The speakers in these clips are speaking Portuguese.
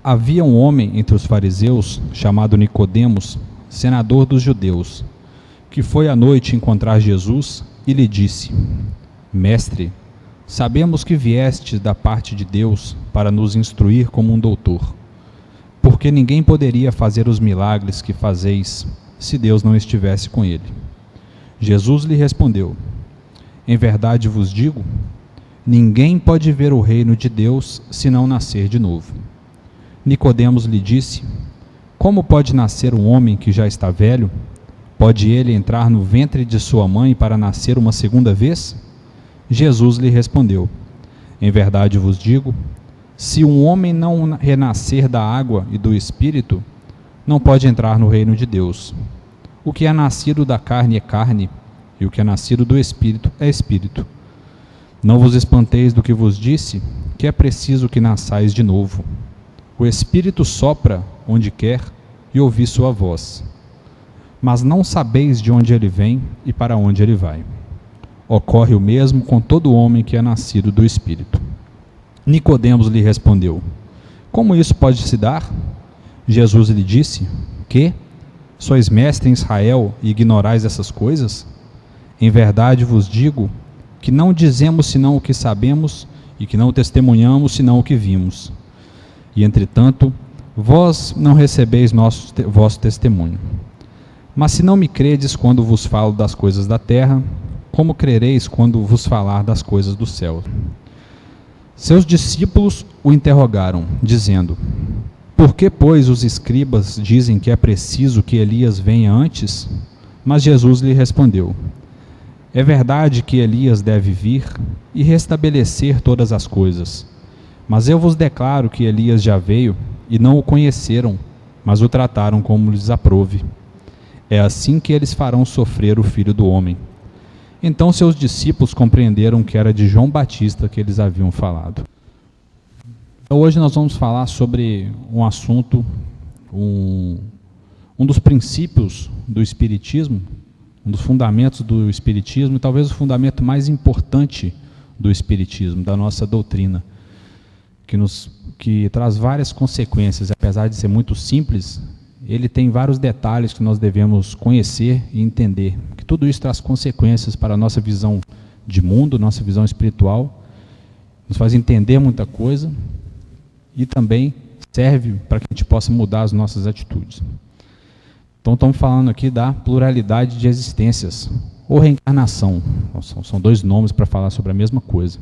Havia um homem entre os fariseus, chamado Nicodemos, senador dos judeus, que foi à noite encontrar Jesus e lhe disse: Mestre, sabemos que vieste da parte de Deus para nos instruir como um doutor, porque ninguém poderia fazer os milagres que fazeis se Deus não estivesse com ele. Jesus lhe respondeu: Em verdade vos digo, ninguém pode ver o reino de Deus se não nascer de novo. Nicodemos lhe disse: Como pode nascer um homem que já está velho? Pode ele entrar no ventre de sua mãe para nascer uma segunda vez? Jesus lhe respondeu: Em verdade vos digo, se um homem não renascer da água e do Espírito, não pode entrar no reino de Deus. O que é nascido da carne é carne, e o que é nascido do Espírito é Espírito. Não vos espanteis do que vos disse, que é preciso que nasçais de novo. O Espírito sopra onde quer e ouvi sua voz. Mas não sabeis de onde ele vem e para onde ele vai. Ocorre o mesmo com todo homem que é nascido do Espírito. Nicodemos lhe respondeu: Como isso pode se dar? Jesus lhe disse: Que? Sois mestre em Israel e ignorais essas coisas? Em verdade vos digo que não dizemos senão o que sabemos e que não testemunhamos senão o que vimos. E, entretanto, vós não recebeis vosso testemunho. Mas se não me credes quando vos falo das coisas da terra, como crereis quando vos falar das coisas do céu? Seus discípulos o interrogaram, dizendo: Por que, pois, os escribas dizem que é preciso que Elias venha antes? Mas Jesus lhe respondeu: É verdade que Elias deve vir e restabelecer todas as coisas. Mas eu vos declaro que Elias já veio e não o conheceram, mas o trataram como lhes aprouve. É assim que eles farão sofrer o Filho do Homem. Então seus discípulos compreenderam que era de João Batista que eles haviam falado. Hoje nós vamos falar sobre um assunto, um dos princípios do Espiritismo, um dos fundamentos do Espiritismo, e talvez o fundamento mais importante do Espiritismo, da nossa doutrina, que traz várias consequências. Apesar de ser muito simples, ele tem vários detalhes que nós devemos conhecer e entender, que tudo isso traz consequências para a nossa visão de mundo, nossa visão espiritual, nos faz entender muita coisa e também serve para que a gente possa mudar as nossas atitudes. Então estamos falando aqui da pluralidade de existências, ou reencarnação. São dois nomes para falar sobre a mesma coisa.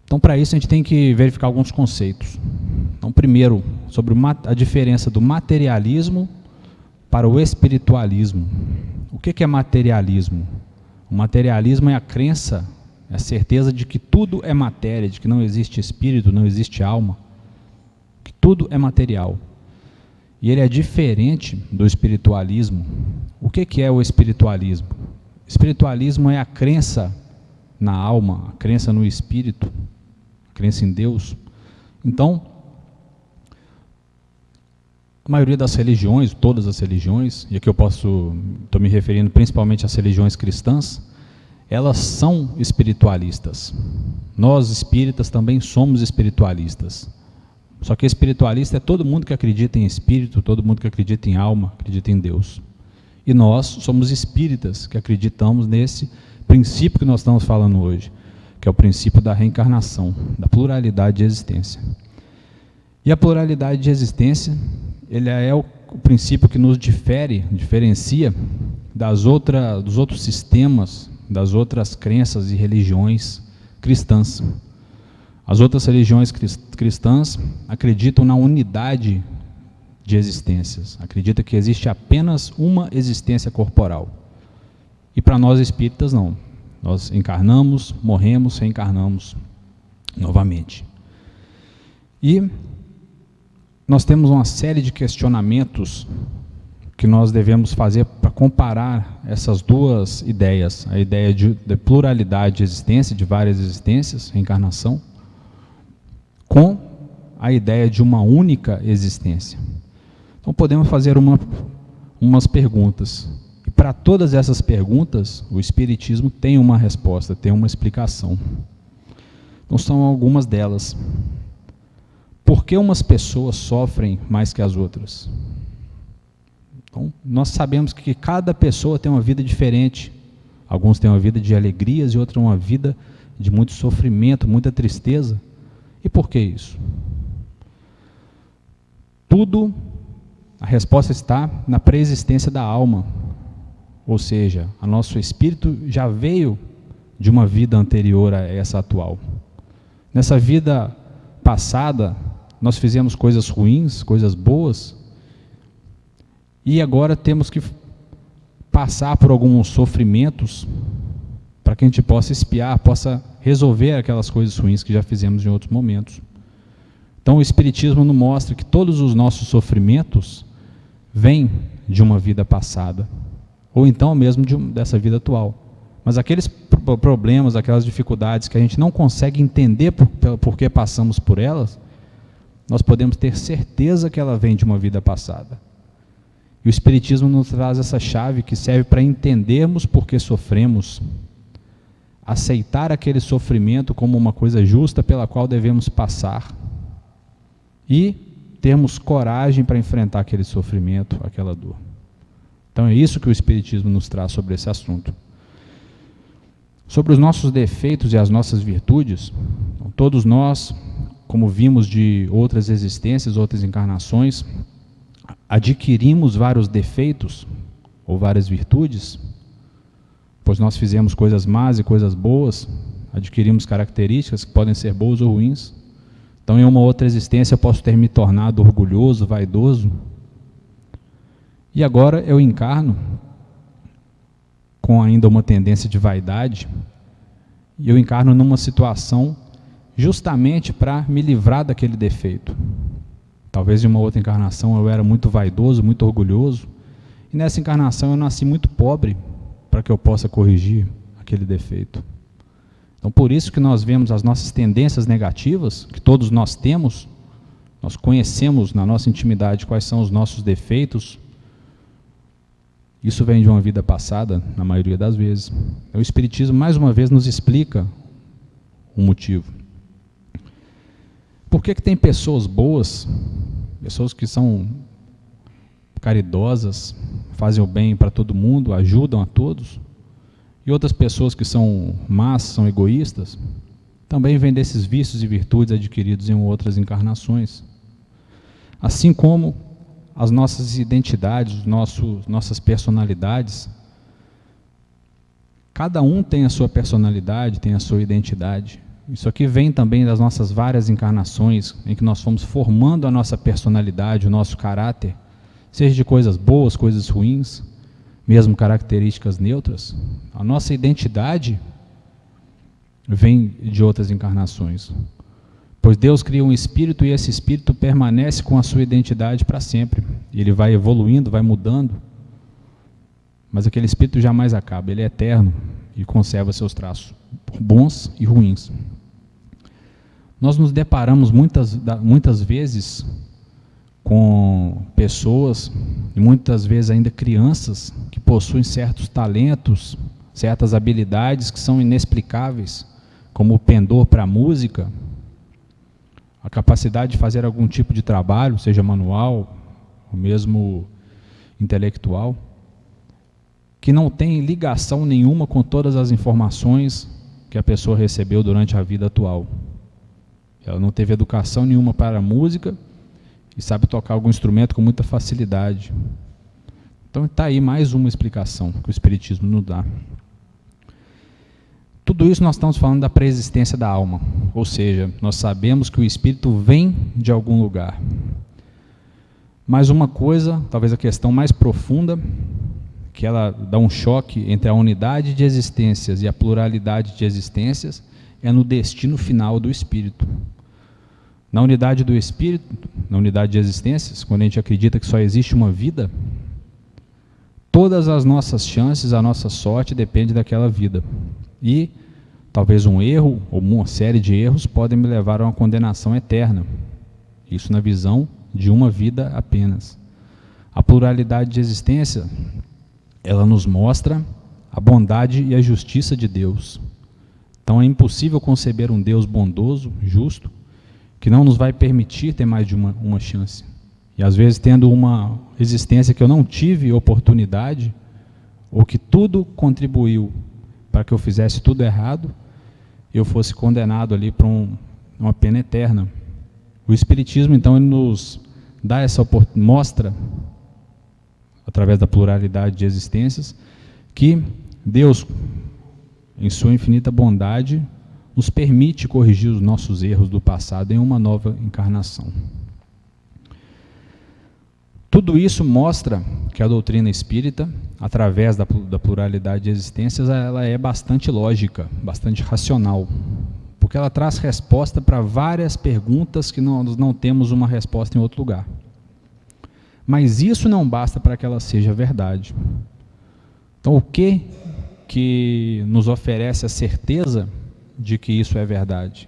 Então, para isso, a gente tem que verificar alguns conceitos. Então, primeiro, sobre a diferença do materialismo para o espiritualismo. O que é materialismo? O materialismo é a crença, é a certeza de que tudo é matéria, de que não existe espírito, não existe alma, que tudo é material. E ele é diferente do espiritualismo. O que é o espiritualismo? O espiritualismo é a crença na alma, a crença no espírito, crença em Deus. Então, a maioria das religiões, todas as religiões, e aqui estou me referindo principalmente às religiões cristãs, elas são espiritualistas. Nós, espíritas, também somos espiritualistas. Só que espiritualista é todo mundo que acredita em espírito, todo mundo que acredita em alma, acredita em Deus. E nós somos espíritas que acreditamos nesse princípio que nós estamos falando hoje, que é o princípio da reencarnação, da pluralidade de existência. E a pluralidade de existência, ele é o princípio que nos diferencia dos outros sistemas, das outras crenças e religiões cristãs. As outras religiões cristãs acreditam na unidade de existências, acreditam que existe apenas uma existência corporal. E para nós espíritas não. Nós encarnamos, morremos, reencarnamos novamente. E nós temos uma série de questionamentos que nós devemos fazer para comparar essas duas ideias, a ideia de pluralidade de existência, de várias existências, reencarnação, com a ideia de uma única existência. Então podemos fazer umas perguntas. E para todas essas perguntas, o Espiritismo tem uma resposta, tem uma explicação. Então são algumas delas. por que umas pessoas sofrem mais que as outras? Então, nós sabemos que cada pessoa tem uma vida diferente. Alguns têm uma vida de alegrias e outros uma vida de muito sofrimento, muita tristeza. E por que isso? Tudo, a resposta está na pré-existência da alma. Ou seja, o nosso espírito já veio de uma vida anterior a essa atual. Nessa vida passada, nós fizemos coisas ruins, coisas boas, e agora temos que passar por alguns sofrimentos para que a gente possa expiar, possa resolver aquelas coisas ruins que já fizemos em outros momentos. Então o Espiritismo nos mostra que todos os nossos sofrimentos vêm de uma vida passada, ou então mesmo dessa vida atual. Mas aqueles problemas, aquelas dificuldades que a gente não consegue entender por que passamos por elas, nós podemos ter certeza que ela vem de uma vida passada. E o Espiritismo nos traz essa chave que serve para entendermos por que sofremos, aceitar aquele sofrimento como uma coisa justa pela qual devemos passar e termos coragem para enfrentar aquele sofrimento, aquela dor. Então é isso que o Espiritismo nos traz sobre esse assunto. Sobre os nossos defeitos e as nossas virtudes, todos nós, como vimos de outras existências, outras encarnações, adquirimos vários defeitos ou várias virtudes, pois nós fizemos coisas más e coisas boas, adquirimos características que podem ser boas ou ruins. Então, em uma outra existência, eu posso ter me tornado orgulhoso, vaidoso, e agora eu encarno com ainda uma tendência de vaidade, e eu encarno numa situação justamente para me livrar daquele defeito. Talvez em uma outra encarnação eu era muito vaidoso, muito orgulhoso, e nessa encarnação eu nasci muito pobre para que eu possa corrigir aquele defeito. Então por isso que nós vemos as nossas tendências negativas, que todos nós temos, nós conhecemos na nossa intimidade quais são os nossos defeitos. Isso vem de uma vida passada, na maioria das vezes. O Espiritismo, mais uma vez, nos explica o motivo. Por que tem pessoas boas, pessoas que são caridosas, fazem o bem para todo mundo, ajudam a todos, e outras pessoas que são más, são egoístas, também vêm desses vícios e virtudes adquiridos em outras encarnações. Assim como as nossas identidades, nossas personalidades, cada um tem a sua personalidade, tem a sua identidade. Isso aqui vem também das nossas várias encarnações, em que nós fomos formando a nossa personalidade, o nosso caráter, seja de coisas boas, coisas ruins, mesmo características neutras. A nossa identidade vem de outras encarnações. Pois Deus cria um espírito e esse espírito permanece com a sua identidade para sempre. Ele vai evoluindo, vai mudando, mas aquele espírito jamais acaba, ele é eterno e conserva seus traços bons e ruins. Nós nos deparamos muitas vezes com pessoas, e muitas vezes ainda crianças, que possuem certos talentos, certas habilidades que são inexplicáveis, como o pendor para a música, a capacidade de fazer algum tipo de trabalho, seja manual, ou mesmo intelectual, que não tem ligação nenhuma com todas as informações que a pessoa recebeu durante a vida atual. Ela não teve educação nenhuma para a música e sabe tocar algum instrumento com muita facilidade. Então está aí mais uma explicação que o Espiritismo nos dá. Tudo isso nós estamos falando da pré-existência da alma, ou seja, nós sabemos que o espírito vem de algum lugar. Mas uma coisa, talvez a questão mais profunda, que ela dá um choque entre a unidade de existências e a pluralidade de existências, é no destino final do espírito. Na unidade do espírito, na unidade de existências, quando a gente acredita que só existe uma vida, todas as nossas chances, a nossa sorte depende daquela vida. E talvez um erro ou uma série de erros podem me levar a uma condenação eterna. Isso na visão de uma vida apenas. A pluralidade de existência, ela nos mostra a bondade e a justiça de Deus. Então é impossível conceber um Deus bondoso, justo, que não nos vai permitir ter mais de uma chance. E às vezes tendo uma existência que eu não tive oportunidade, ou que tudo contribuiu para que eu fizesse tudo errado, eu fosse condenado ali para uma pena eterna. O Espiritismo, então, ele nos dá essa oportunidade, mostra, através da pluralidade de existências, que Deus, em sua infinita bondade, nos permite corrigir os nossos erros do passado em uma nova encarnação. Tudo isso mostra que a doutrina espírita, através da pluralidade de existências, ela é bastante lógica, bastante racional, porque ela traz resposta para várias perguntas que nós não temos uma resposta em outro lugar. Mas isso não basta para que ela seja verdade. Então, o que nos oferece a certeza de que isso é verdade?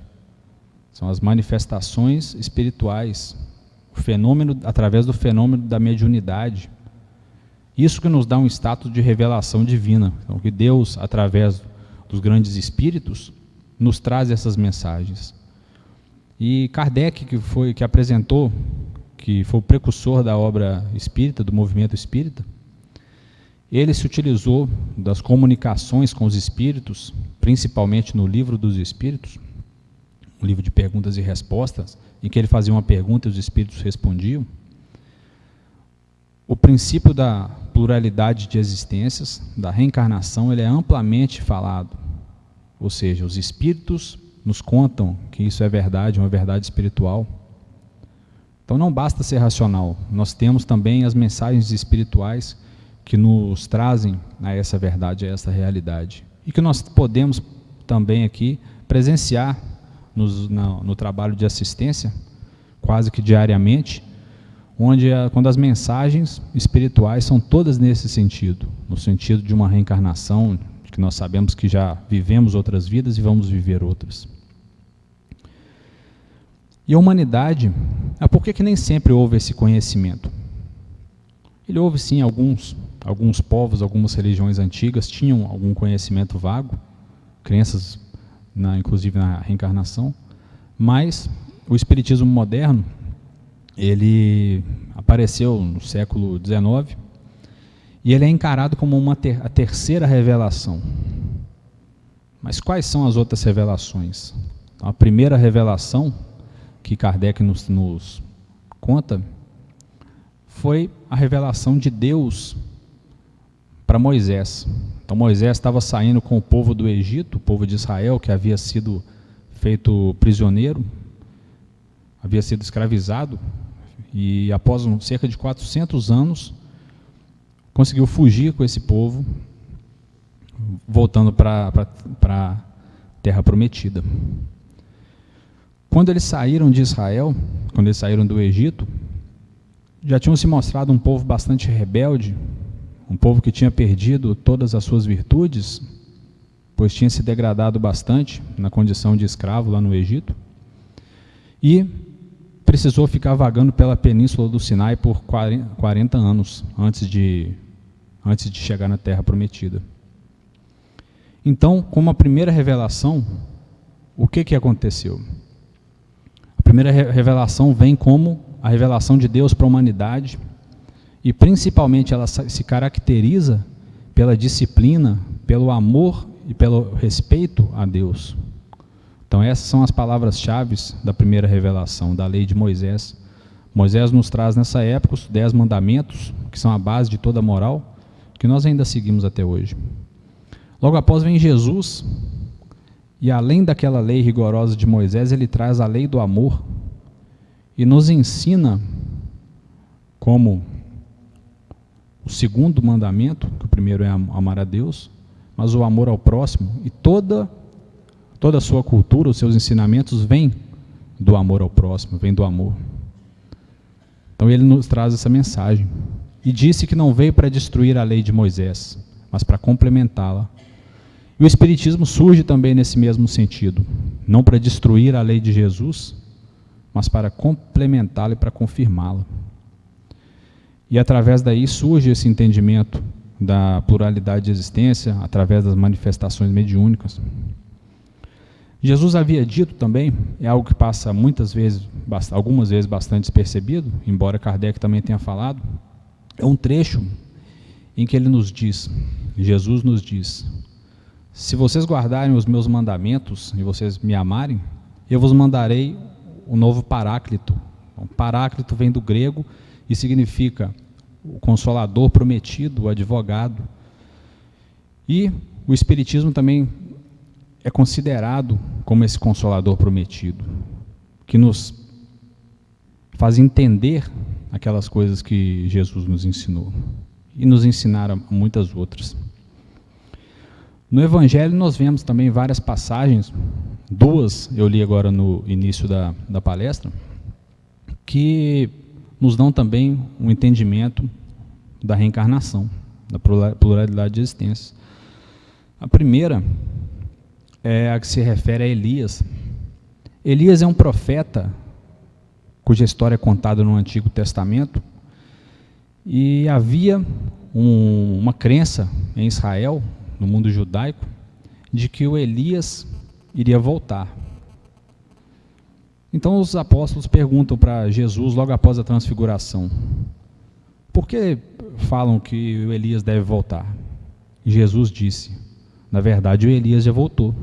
São as manifestações espirituais, o fenômeno, através do fenômeno da mediunidade. Isso que nos dá um status de revelação divina. Então, que Deus, através dos grandes espíritos, nos traz essas mensagens. E Kardec, que apresentou, que foi o precursor da obra espírita, do movimento espírita, ele se utilizou das comunicações com os espíritos, principalmente no Livro dos Espíritos, um livro de perguntas e respostas, em que ele fazia uma pergunta e os espíritos respondiam. O princípio da pluralidade de existências, da reencarnação, ele é amplamente falado. Ou seja, os espíritos nos contam que isso é verdade, uma verdade espiritual. Então não basta ser racional, nós temos também as mensagens espirituais que nos trazem a essa verdade, a essa realidade. E que nós podemos também aqui presenciar no trabalho de assistência, quase que diariamente, quando as mensagens espirituais são todas nesse sentido, no sentido de uma reencarnação, que nós sabemos que já vivemos outras vidas e vamos viver outras. E a humanidade, por que nem sempre houve esse conhecimento? Ele houve sim, alguns povos, algumas religiões antigas tinham algum conhecimento vago, crenças, inclusive na reencarnação, mas o espiritismo moderno, ele apareceu no século XIX, e ele é encarado como a terceira revelação. Mas quais são as outras revelações? Então, a primeira revelação que Kardec nos conta foi a revelação de Deus para Moisés. Então Moisés estava saindo com o povo do Egito, o povo de Israel, que havia sido feito prisioneiro, havia sido escravizado, e após cerca de 400 anos, conseguiu fugir com esse povo, voltando para a Terra Prometida. Quando eles saíram de Israel, quando eles saíram do Egito, já tinham se mostrado um povo bastante rebelde, um povo que tinha perdido todas as suas virtudes, pois tinha se degradado bastante na condição de escravo lá no Egito, e precisou ficar vagando pela península do Sinai por 40 anos, antes de chegar na Terra Prometida. Então, como a primeira revelação, o que aconteceu? A primeira revelação vem como a revelação de Deus para a humanidade, e principalmente ela se caracteriza pela disciplina, pelo amor e pelo respeito a Deus. Então essas são as palavras-chave da primeira revelação, da lei de Moisés. Moisés nos traz nessa época os 10 mandamentos, que são a base de toda a moral, que nós ainda seguimos até hoje. Logo após vem Jesus, e além daquela lei rigorosa de Moisés, ele traz a lei do amor, e nos ensina como o segundo mandamento, que o primeiro é amar a Deus, mas o amor ao próximo, e toda a sua cultura, os seus ensinamentos vêm do amor ao próximo, vêm do amor. Então ele nos traz essa mensagem, e disse que não veio para destruir a lei de Moisés, mas para complementá-la. E o Espiritismo surge também nesse mesmo sentido, não para destruir a lei de Jesus, mas para complementá-la e para confirmá-la. E através daí surge esse entendimento da pluralidade de existência, através das manifestações mediúnicas. Jesus havia dito também, é algo que passa algumas vezes bastante despercebido, embora Kardec também tenha falado, é um trecho em que Jesus nos diz: se vocês guardarem os meus mandamentos e vocês me amarem, eu vos mandarei o novo Paráclito. O Paráclito vem do grego e significa o Consolador prometido, o advogado. E o Espiritismo também é considerado como esse Consolador prometido, que nos faz entender aquelas coisas que Jesus nos ensinou e nos ensinaram muitas outras. No Evangelho nós vemos também várias passagens, duas eu li agora no início da palestra, que nos dão também um entendimento da reencarnação, da pluralidade de existências. A primeira é a que se refere a Elias. Elias é um profeta cuja história é contada no Antigo Testamento, e havia uma crença em Israel, no mundo judaico, de que o Elias iria voltar. Então os apóstolos perguntam para Jesus logo após a transfiguração: por que falam que o Elias deve voltar? E Jesus disse: na verdade o Elias já voltou,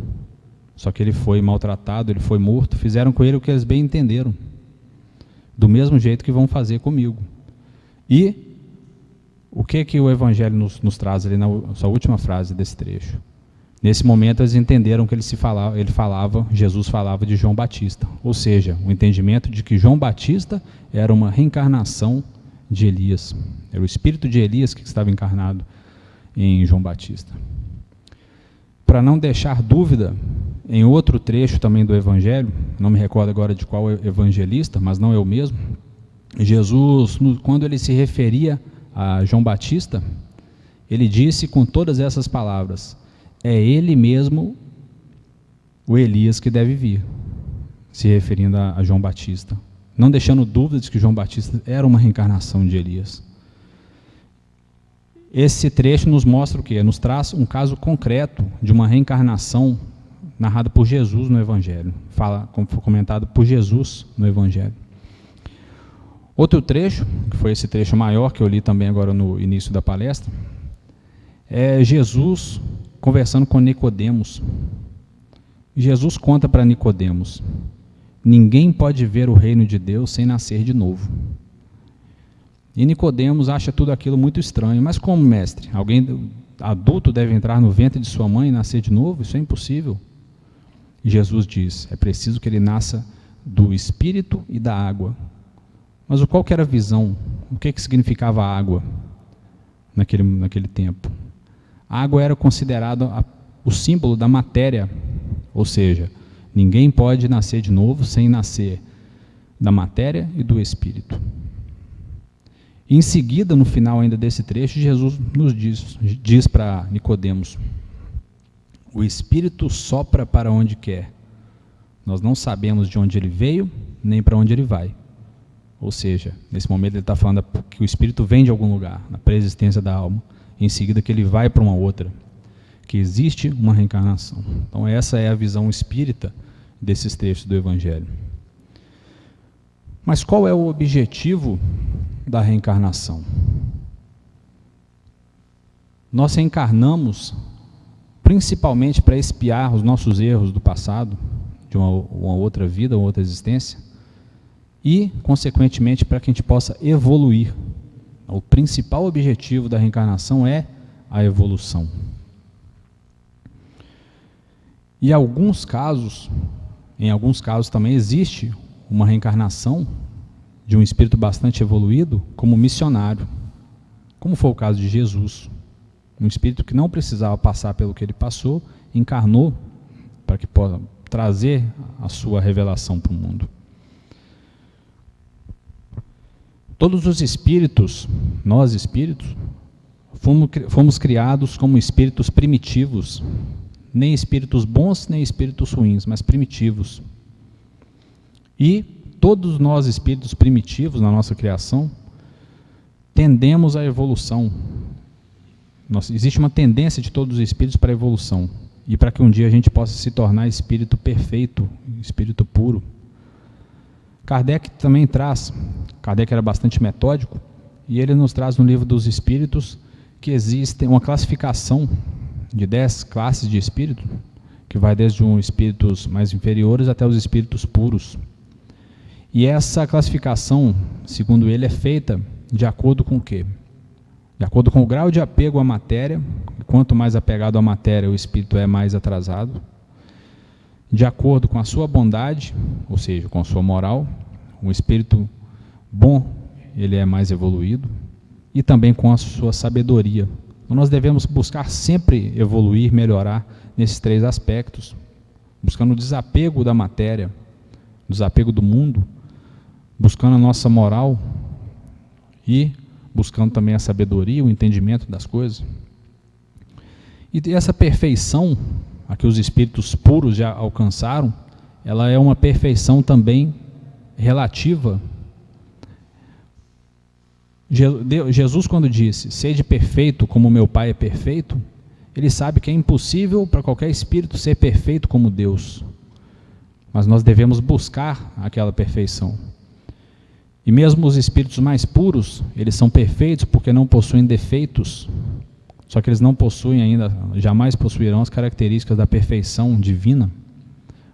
só que ele foi maltratado, ele foi morto, fizeram com ele o que eles bem entenderam, do mesmo jeito que vão fazer comigo. E o que o Evangelho nos traz ali na sua última frase desse trecho? Nesse momento eles entenderam que Jesus falava de João Batista, ou seja, o entendimento de que João Batista era uma reencarnação de Elias, era o espírito de Elias que estava encarnado em João Batista. Para não deixar dúvida, em outro trecho também do Evangelho, não me recordo agora de qual evangelista, mas não é o mesmo, Jesus, quando ele se referia a João Batista, ele disse com todas essas palavras: é ele mesmo o Elias que deve vir, se referindo a João Batista, não deixando dúvidas de que João Batista era uma reencarnação de Elias. Esse trecho nos mostra o quê? Nos traz um caso concreto de uma reencarnação narrada por Jesus no Evangelho, comentado por Jesus no Evangelho. Outro trecho, que foi esse trecho maior que eu li também agora no início da palestra, é Jesus conversando com Nicodemos. Jesus conta para Nicodemos: ninguém pode ver o reino de Deus sem nascer de novo. E Nicodemos acha tudo aquilo muito estranho. Mas como, mestre? Alguém adulto deve entrar no ventre de sua mãe e nascer de novo? Isso é impossível. E Jesus diz: é preciso que ele nasça do Espírito e da água. Mas qual que era a visão? O que significava a água naquele tempo? A água era considerada o símbolo da matéria, ou seja, ninguém pode nascer de novo sem nascer da matéria e do Espírito. E em seguida, no final ainda desse trecho, Jesus nos diz para Nicodemos: o Espírito sopra para onde quer. Nós não sabemos de onde ele veio, nem para onde ele vai. Ou seja, nesse momento ele está falando que o Espírito vem de algum lugar, na pré-existência da alma, e em seguida que ele vai para uma outra, que existe uma reencarnação. Então essa é a visão espírita desses textos do Evangelho. Mas qual é o objetivo da reencarnação? Nós reencarnamos principalmente para expiar os nossos erros do passado, de uma outra vida, uma outra existência, e, consequentemente, para que a gente possa evoluir. O principal objetivo da reencarnação é a evolução. E em alguns casos também existe uma reencarnação de um espírito bastante evoluído como missionário, como foi o caso de Jesus, um espírito que não precisava passar pelo que ele passou, encarnou para que possa trazer a sua revelação para o mundo. Todos os espíritos, nós espíritos, fomos criados como espíritos primitivos, nem espíritos bons, nem espíritos ruins, mas primitivos. E todos nós espíritos primitivos, na nossa criação, tendemos à evolução. Existe uma tendência de todos os espíritos para a evolução. e para que um dia a gente possa se tornar espírito perfeito, espírito puro. Kardec também traz, Kardec era bastante metódico, e ele nos traz no Livro dos Espíritos que existe uma classificação de 10 classes de espírito, que vai desde os espíritos mais inferiores até os espíritos puros. E essa classificação, segundo ele, é feita de acordo com o quê? De acordo com o grau de apego à matéria, quanto mais apegado à matéria o espírito é mais atrasado, de acordo com a sua bondade, ou seja, com a sua moral, um espírito bom, ele é mais evoluído, e também com a sua sabedoria. Então, nós devemos buscar sempre evoluir, melhorar nesses 3 aspectos, buscando o desapego da matéria, o desapego do mundo, buscando a nossa moral e buscando também a sabedoria, o entendimento das coisas. E essa perfeição a que os espíritos puros já alcançaram, ela é uma perfeição também relativa. Jesus, quando disse, sede perfeito como meu Pai é perfeito, ele sabe que é impossível para qualquer espírito ser perfeito como Deus. Mas nós devemos buscar aquela perfeição. E mesmo os espíritos mais puros, eles são perfeitos porque não possuem defeitos. Só que eles não possuem ainda, jamais possuirão as características da perfeição divina.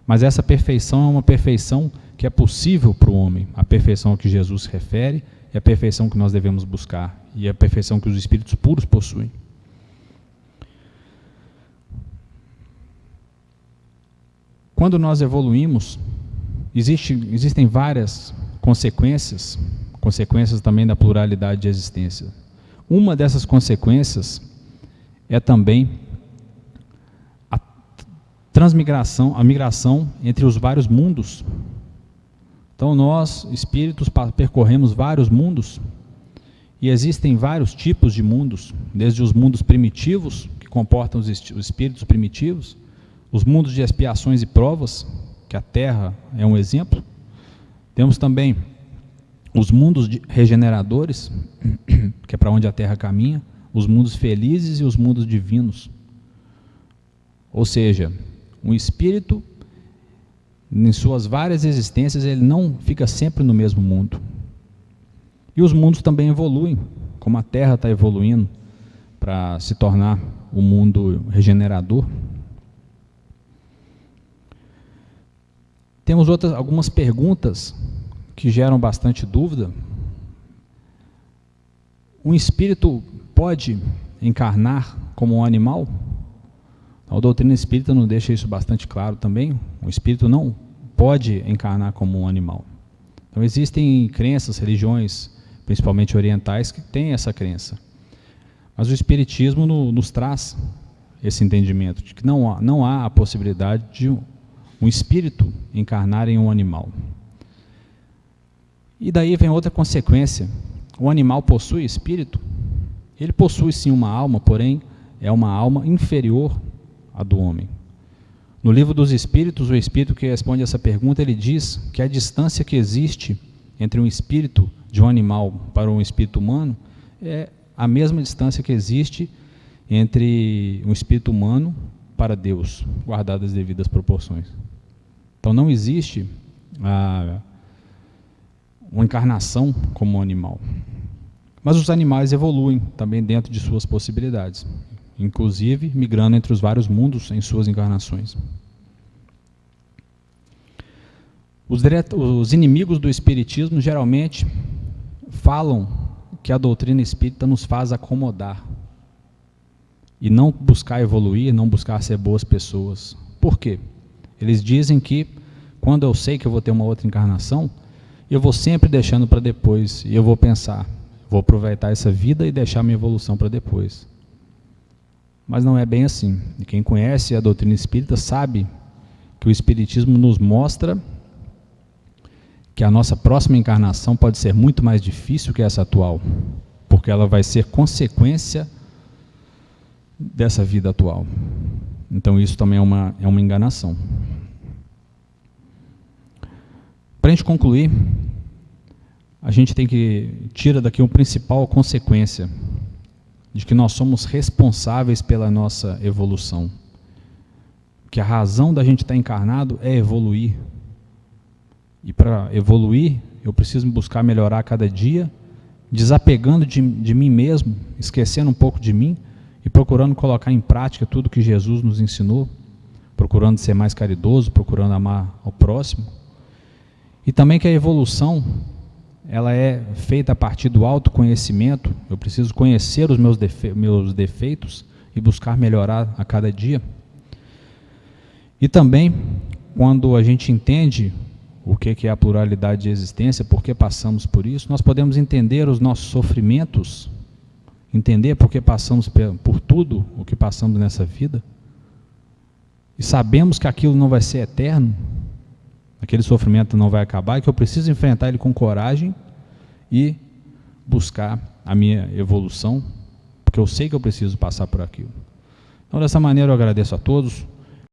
Mas essa perfeição é uma perfeição que é possível para o homem. A perfeição a que Jesus se refere é a perfeição que nós devemos buscar. E é a perfeição que os espíritos puros possuem. Quando nós evoluímos, existem várias consequências também da pluralidade de existência. Uma dessas consequências é também a transmigração, a migração entre os vários mundos. Então nós, espíritos, percorremos vários mundos, e existem vários tipos de mundos, desde os mundos primitivos, que comportam os espíritos primitivos, os mundos de expiações e provas, que a Terra é um exemplo. Temos também os mundos regeneradores, que é para onde a Terra caminha, os mundos felizes e os mundos divinos. Ou seja, um espírito, em suas várias existências, ele não fica sempre no mesmo mundo. E os mundos também evoluem, como a Terra está evoluindo para se tornar um mundo regenerador. Temos algumas perguntas que geram bastante dúvida. Um espírito pode encarnar como um animal? A doutrina espírita nos deixa isso bastante claro também. O espírito não pode encarnar como um animal. Então existem crenças, religiões, principalmente orientais, que têm essa crença. Mas o espiritismo nos traz esse entendimento de que não há a possibilidade de um espírito encarnar em um animal. E daí vem outra consequência. O animal possui espírito? Ele possui sim uma alma, porém é uma alma inferior à do homem. No Livro dos Espíritos, o espírito que responde essa pergunta, ele diz que a distância que existe entre um espírito de um animal para um espírito humano é a mesma distância que existe entre um espírito humano para Deus, guardadas as devidas proporções. Então não existe uma encarnação como um animal. Mas os animais evoluem também dentro de suas possibilidades, inclusive migrando entre os vários mundos em suas encarnações. Os inimigos do espiritismo geralmente falam que a doutrina espírita nos faz acomodar e não buscar evoluir, não buscar ser boas pessoas. Por quê? Eles dizem que quando eu sei que eu vou ter uma outra encarnação, eu vou sempre deixando para depois, e eu vou pensar, vou aproveitar essa vida e deixar minha evolução para depois. Mas não é bem assim. E quem conhece a doutrina espírita sabe que o espiritismo nos mostra que a nossa próxima encarnação pode ser muito mais difícil que essa atual, porque ela vai ser consequência dessa vida atual. Então isso também é uma enganação. Para a gente concluir, a gente tira daqui uma principal consequência de que nós somos responsáveis pela nossa evolução. que a razão da gente estar encarnado é evoluir. E para evoluir, eu preciso buscar melhorar a cada dia, desapegando de mim mesmo, esquecendo um pouco de mim e procurando colocar em prática tudo que Jesus nos ensinou, procurando ser mais caridoso, procurando amar ao próximo. E também que a evolução, ela é feita a partir do autoconhecimento. Eu preciso conhecer os meus defeitos e buscar melhorar a cada dia. E também, quando a gente entende o que é a pluralidade de existência, por que passamos por isso, nós podemos entender os nossos sofrimentos, entender por que passamos por tudo o que passamos nessa vida, e sabemos que aquilo não vai ser eterno, aquele sofrimento não vai acabar, e que eu preciso enfrentar ele com coragem e buscar a minha evolução, porque eu sei que eu preciso passar por aquilo. Então, dessa maneira, eu agradeço a todos.